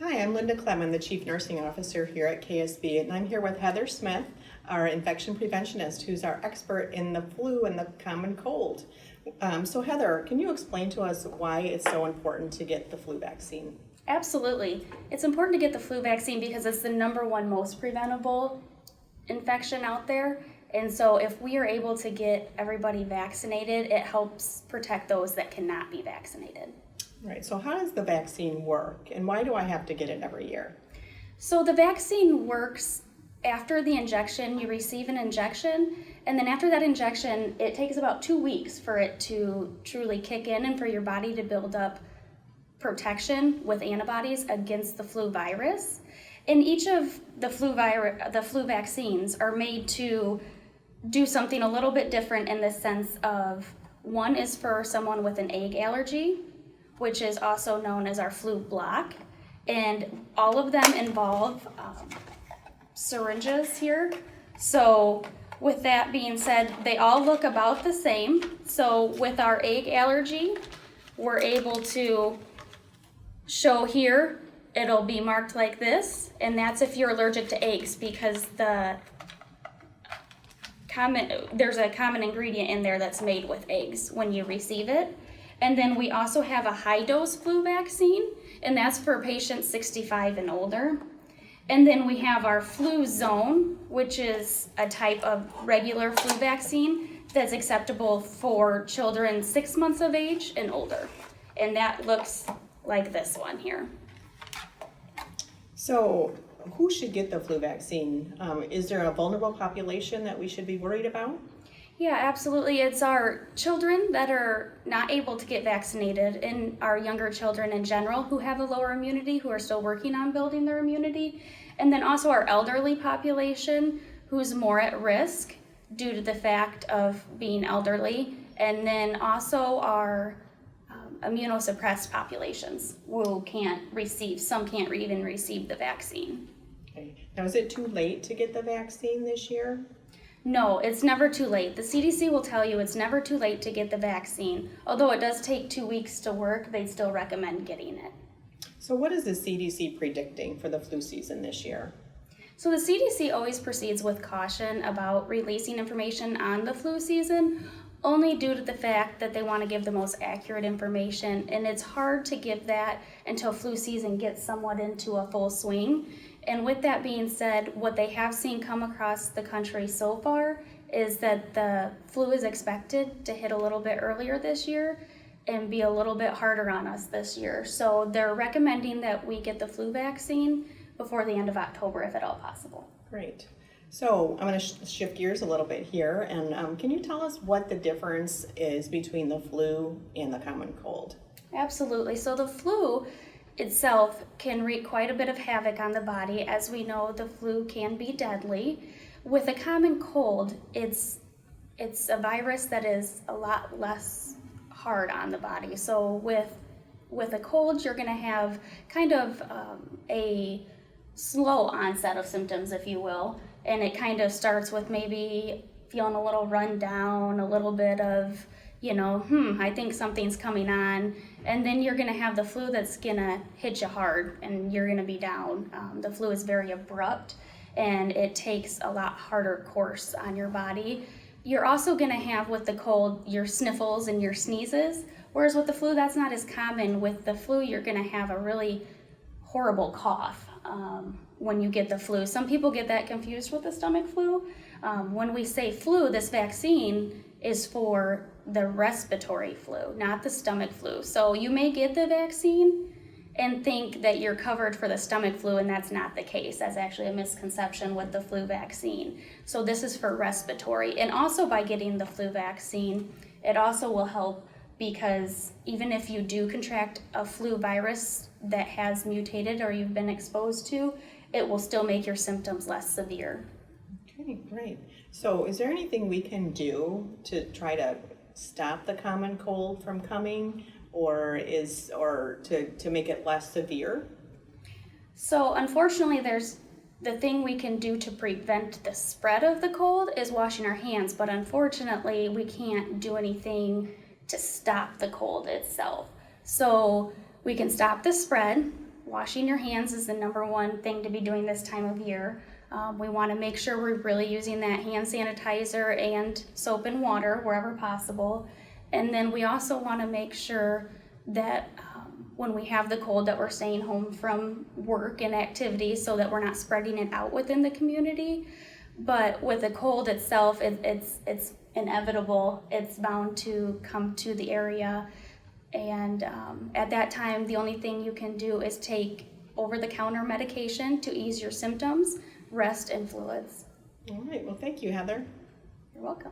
Hi, I'm Linda Clem. I'm the Chief Nursing Officer here at KSB, and I'm here with Heather Smith, our infection preventionist, who's our expert in the flu and the common cold. So Heather, can you explain to us why it's so important to get the flu vaccine? Absolutely. It's important to get the flu vaccine because it's the number one most preventable infection out there. And so if we are able to get everybody vaccinated, it helps protect those that cannot be vaccinated. Right, so how does the vaccine work, and why do I have to get it every year? So the vaccine works after the injection. You receive an injection, and then after that injection, it takes about 2 weeks for it to truly kick in and for your body to build up protection with antibodies against the flu virus. And each of the flu vaccines are made to do something a little bit different in the sense of one is for someone with an egg allergy, which is also known as our flu block. And all of them involve syringes here. So with that being said, they all look about the same. So with our egg allergy, we're able to show here, it'll be marked like this, and that's if you're allergic to eggs, because there's a common ingredient in there that's made with eggs when you receive it. And then we also have a high dose flu vaccine, and that's for patients 65 and older. And then we have our flu zone, which is a type of regular flu vaccine that's acceptable for children 6 months of age and older. And that looks like this one here. So who should get the flu vaccine? Is there a vulnerable population that we should be worried about? Yeah, absolutely. It's our children that are not able to get vaccinated, and our younger children in general who have a lower immunity, who are still working on building their immunity, and then also our elderly population who's more at risk due to the fact of being elderly, and then also our immunosuppressed populations who some can't even receive the vaccine. Okay. Now, is it too late to get the vaccine this year? No, it's never too late. The CDC will tell you it's never too late to get the vaccine. Although it does take 2 weeks to work, they still recommend getting it. So what is the CDC predicting for the flu season this year? So the CDC always proceeds with caution about releasing information on the flu season, only due to the fact that they want to give the most accurate information, and it's hard to give that until flu season gets somewhat into a full swing. And with that being said, what they have seen come across the country so far is that the flu is expected to hit a little bit earlier this year and be a little bit harder on us this year. So they're recommending that we get the flu vaccine before the end of October, if at all possible. Great. So I'm going to shift gears a little bit here, and can you tell us what the difference is between the flu and the common cold? Absolutely. So the flu itself can wreak quite a bit of havoc on the body. As we know, the flu can be deadly. With a common cold, it's a virus that is a lot less hard on the body. So with a cold, you're going to have kind of a slow onset of symptoms, if you will, and it kind of starts with maybe feeling a little run down, a little bit of, I think something's coming on, and then you're going to have the flu that's going to hit you hard, and you're going to be down. The flu is very abrupt, and it takes a lot harder course on your body. You're also going to have, with the cold, your sniffles and your sneezes, whereas with the flu, that's not as common. With the flu, you're going to have a really horrible cough when you get the flu. Some people get that confused with the stomach flu. When we say flu, this vaccine is for the respiratory flu, not the stomach flu. So you may get the vaccine and think that you're covered for the stomach flu, and that's not the case. That's actually a misconception with the flu vaccine. So this is for respiratory. And also by getting the flu vaccine, it also will help, because even if you do contract a flu virus that has mutated or you've been exposed to, it will still make your symptoms less severe. Okay, great. So is there anything we can do to try to stop the common cold from coming, or to make it less severe? So unfortunately, the thing we can do to prevent the spread of the cold is washing our hands, but unfortunately we can't do anything to stop the cold itself. So we can stop the spread washing your hands is the number one thing to be doing this time of year. We want to make sure we're really using that hand sanitizer and soap and water wherever possible. And then we also want to make sure that when we have the cold that we're staying home from work and activities so that we're not spreading it out within the community. But with the cold itself, it's inevitable. It's bound to come to the area. And at that time, the only thing you can do is take over-the-counter medication to ease your symptoms, rest, and fluids. All right, well, thank you, Heather. You're welcome.